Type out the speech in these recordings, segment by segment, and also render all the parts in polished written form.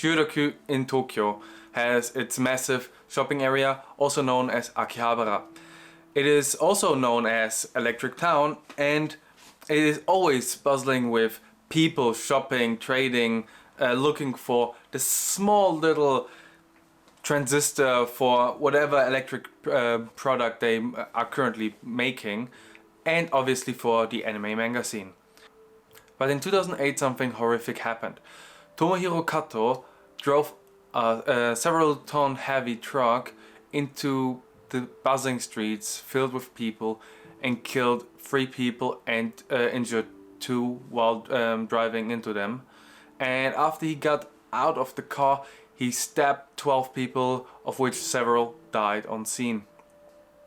Shinjuku in Tokyo has its massive shopping area, also known as Akihabara. It is also known as Electric Town, and it is always bustling with people shopping, trading, looking for the small little transistor for whatever electric product they are currently making, and obviously for the anime manga scene. But in 2008 something horrific happened. Tomohiro Kato drove a several ton heavy truck into the buzzing streets filled with people and killed 3 people and injured 2 while driving into them. And after he got out of the car, he stabbed 12 people, of which several died on scene.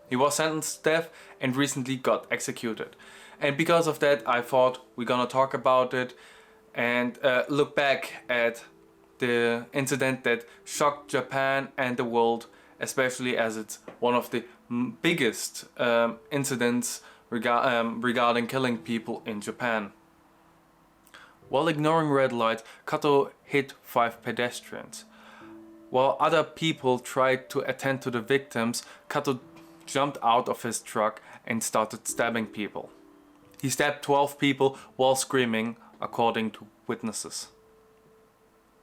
He was sentenced to death and recently got executed. And because of that, I thought we're gonna talk about it and look back at the incident that shocked Japan and the world, especially as it's one of the biggest incidents regarding killing people in Japan. While ignoring red lights, Kato hit 5 pedestrians. While other people tried to attend to the victims, Kato jumped out of his truck and started stabbing people. He stabbed 12 people while screaming, according to witnesses.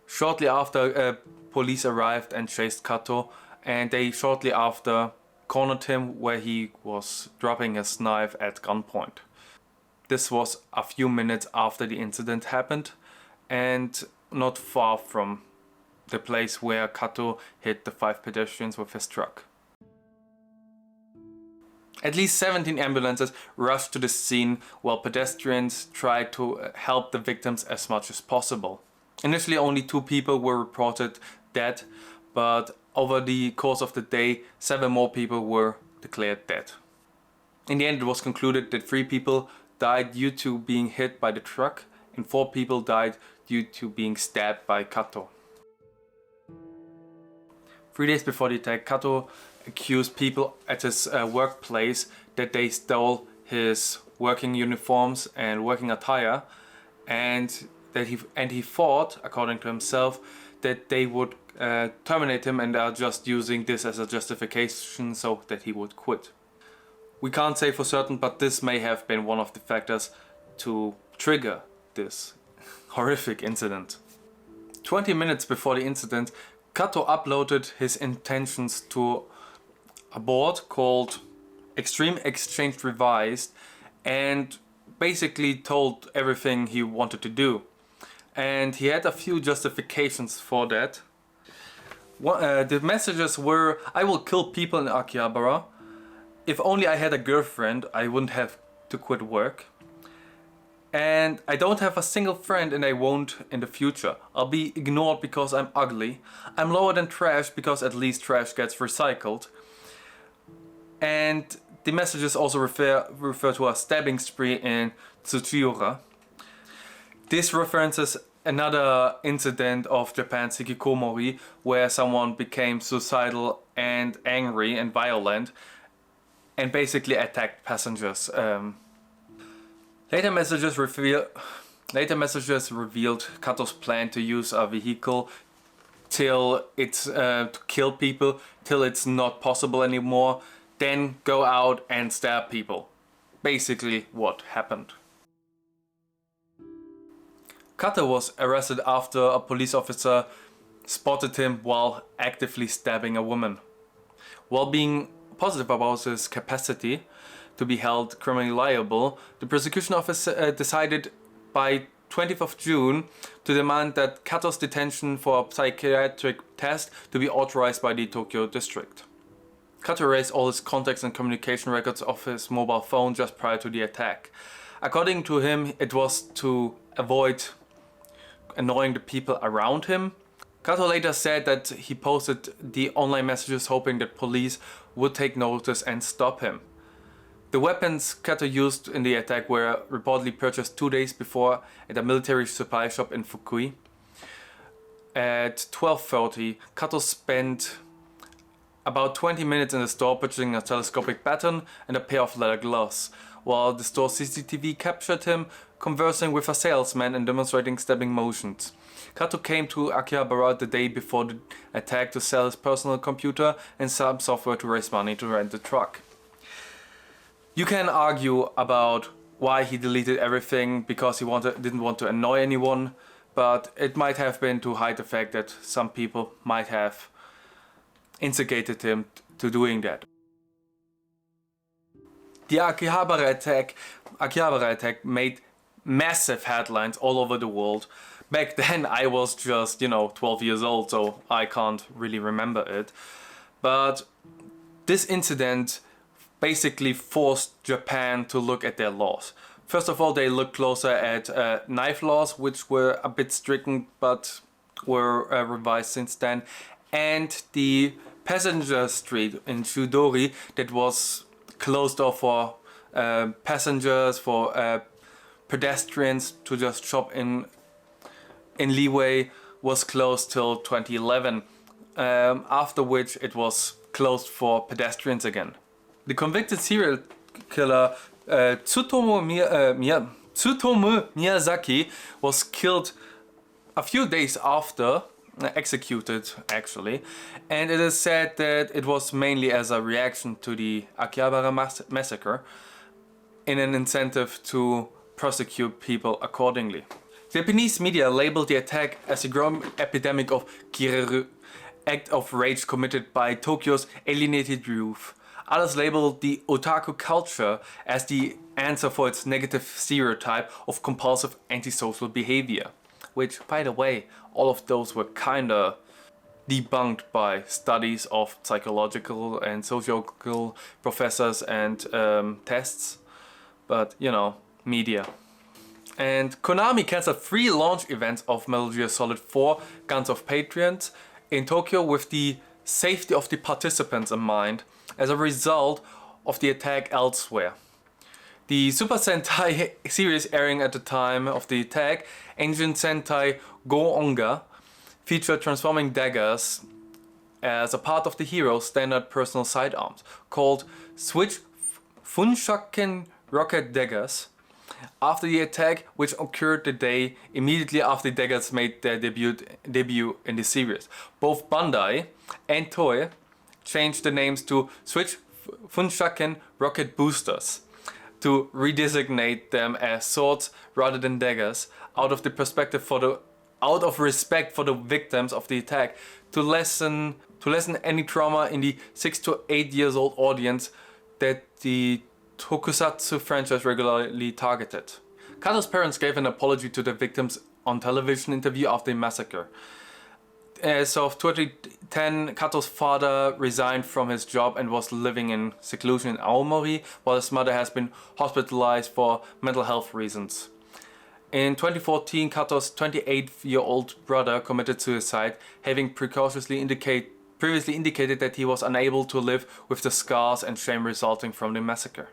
Shortly after, police arrived and chased Kato, and they shortly after cornered him where he was dropping his knife at gunpoint. This was a few minutes after the incident happened and not far from the place where Kato hit the 5 pedestrians with his truck. At least 17 ambulances rushed to the scene while pedestrians tried to help the victims as much as possible. Initially only 2 people were reported dead, but over the course of the day 7 more people were declared dead. In the end it was concluded that 3 people died due to being hit by the truck and 4 people died due to being stabbed by Kato. 3 days before the attack, Kato accused people at his workplace that they stole his working uniforms and working attire, and that he thought, according to himself, that they would terminate him and are just using this as a justification so that he would quit. We can't say for certain, but this may have been one of the factors to trigger this horrific incident. 20 minutes before the incident, Kato uploaded his intentions to a board called Extreme Exchange Revised and basically told everything he wanted to do. And he had a few justifications for that. The messages were: I will kill people in Akihabara. If only I had a girlfriend, I wouldn't have to quit work. And I don't have a single friend and I won't in the future. I'll be ignored because I'm ugly. I'm lower than trash because at least trash gets recycled. And the messages also refer to a stabbing spree in Tsuchiura. This references another incident of Japan's hikikomori, where someone became suicidal and angry and violent and basically attacked passengers. Later messages revealed Kato's plan to use a vehicle till it's to kill people till it's not possible anymore, then go out and stab people. Basically what happened. Kato was arrested after a police officer spotted him while actively stabbing a woman. While being positive about his capacity to be held criminally liable, the prosecution office decided by 20th of June to demand that Kato's detention for a psychiatric test to be authorized by the Tokyo district. Kato erased all his contacts and communication records of his mobile phone just prior to the attack. According to him, it was to avoid annoying the people around him. Kato later said that he posted the online messages hoping that police would take notice and stop him. The weapons Kato used in the attack were reportedly purchased 2 days before at a military supply shop in Fukui. At 12:30, Kato spent about 20 minutes in the store purchasing a telescopic baton and a pair of leather gloves, while the store CCTV captured him conversing with a salesman and demonstrating stabbing motions. Kato came to Akihabara the day before the attack to sell his personal computer and some software to raise money to rent the truck. You can argue about why he deleted everything because he didn't want to annoy anyone, but it might have been to hide the fact that some people might have instigated him to doing that. The Akihabara attack made massive headlines all over the world. Back then I was just, 12 years old, so I can't really remember it. But this incident basically forced Japan to look at their laws. First of all, they looked closer at knife laws, which were a bit stricken but were revised since then. And the passenger street in Chudori that was closed off for passengers, for pedestrians to just shop in leeway, was closed till 2011, after which it was closed for pedestrians again. The convicted serial killer Tsutomu Miyazaki was killed a few days after, executed actually, and it is said that it was mainly as a reaction to the Akihabara massacre, in an incentive to prosecute people accordingly. Japanese media labeled the attack as a growing epidemic of kireru, act of rage committed by Tokyo's alienated youth. Others labeled the otaku culture as the answer for its negative stereotype of compulsive antisocial behavior. Which, by the way, all of those were kinda debunked by studies of psychological and sociological professors and tests. But, media. And Konami cancelled 3 launch events of Metal Gear Solid 4 Guns of Patriots in Tokyo with the safety of the participants in mind, as a result of the attack elsewhere. The Super Sentai series airing at the time of the attack, Ancient Sentai Go-Onga, featured transforming daggers as a part of the hero's standard personal sidearms, called Switch Funshaken Rocket Daggers. After the attack, which occurred the day immediately after the daggers made their debut in the series, both Bandai and Toei changed the names to Switch Funshaken Rocket Boosters to redesignate them as swords rather than daggers, out of respect for the victims of the attack, to lessen any trauma in the 6 to 8 years old audience that the Tokusatsu franchise regularly targeted. Kato's parents gave an apology to the victims on television interview after the massacre. As of 2010, Kato's father resigned from his job and was living in seclusion in Aomori, while his mother has been hospitalized for mental health reasons. In 2014, Kato's 28-year-old brother committed suicide, having previously indicated that he was unable to live with the scars and shame resulting from the massacre.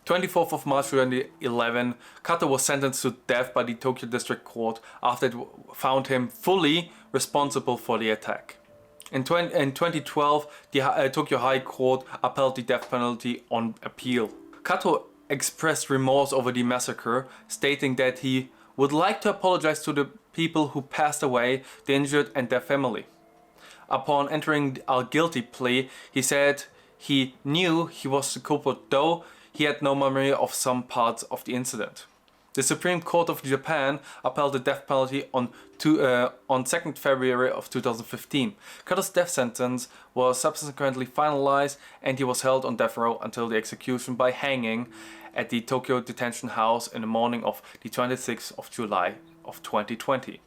24th of March 2011, Kato was sentenced to death by the Tokyo District Court after it found him fully responsible for the attack. In 2012, the Tokyo High Court upheld the death penalty on appeal. Kato expressed remorse over the massacre, stating that he would like to apologize to the people who passed away, the injured and their family. Upon entering a guilty plea, he said he knew he was the culprit, though he had no memory of some parts of the incident. The Supreme Court of Japan upheld the death penalty on 2nd February of 2015. Kato's death sentence was subsequently finalized and he was held on death row until the execution by hanging at the Tokyo Detention House in the morning of the 26th of July of 2020.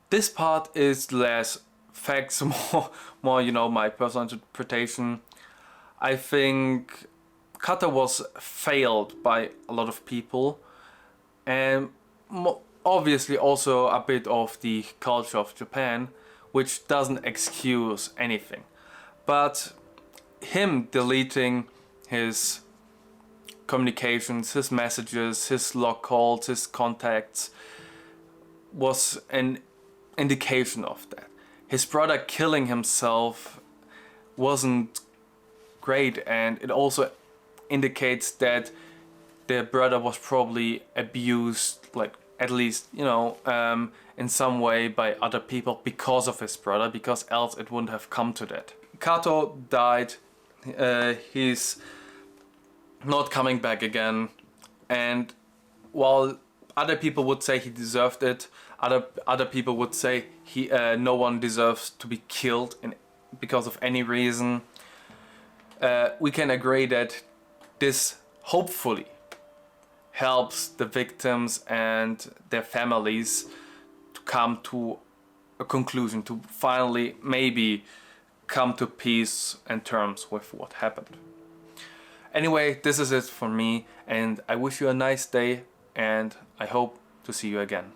This part is less facts, more my personal interpretation. I think Kato was failed by a lot of people, and obviously also a bit of the culture of Japan, which doesn't excuse anything. But him deleting his communications, his messages, his log calls, his contacts was an indication of that. His brother killing himself wasn't great, and it also indicates that the brother was probably abused, like at least, you know, in some way by other people because of his brother, because else it wouldn't have come to that. Kato died, he's not coming back again, and while other people would say he deserved it, other people would say no one deserves to be killed because of any reason. We can agree that this hopefully helps the victims and their families to come to a conclusion, to finally maybe come to peace and terms with what happened. Anyway, this is it for me, and I wish you a nice day, and I hope to see you again.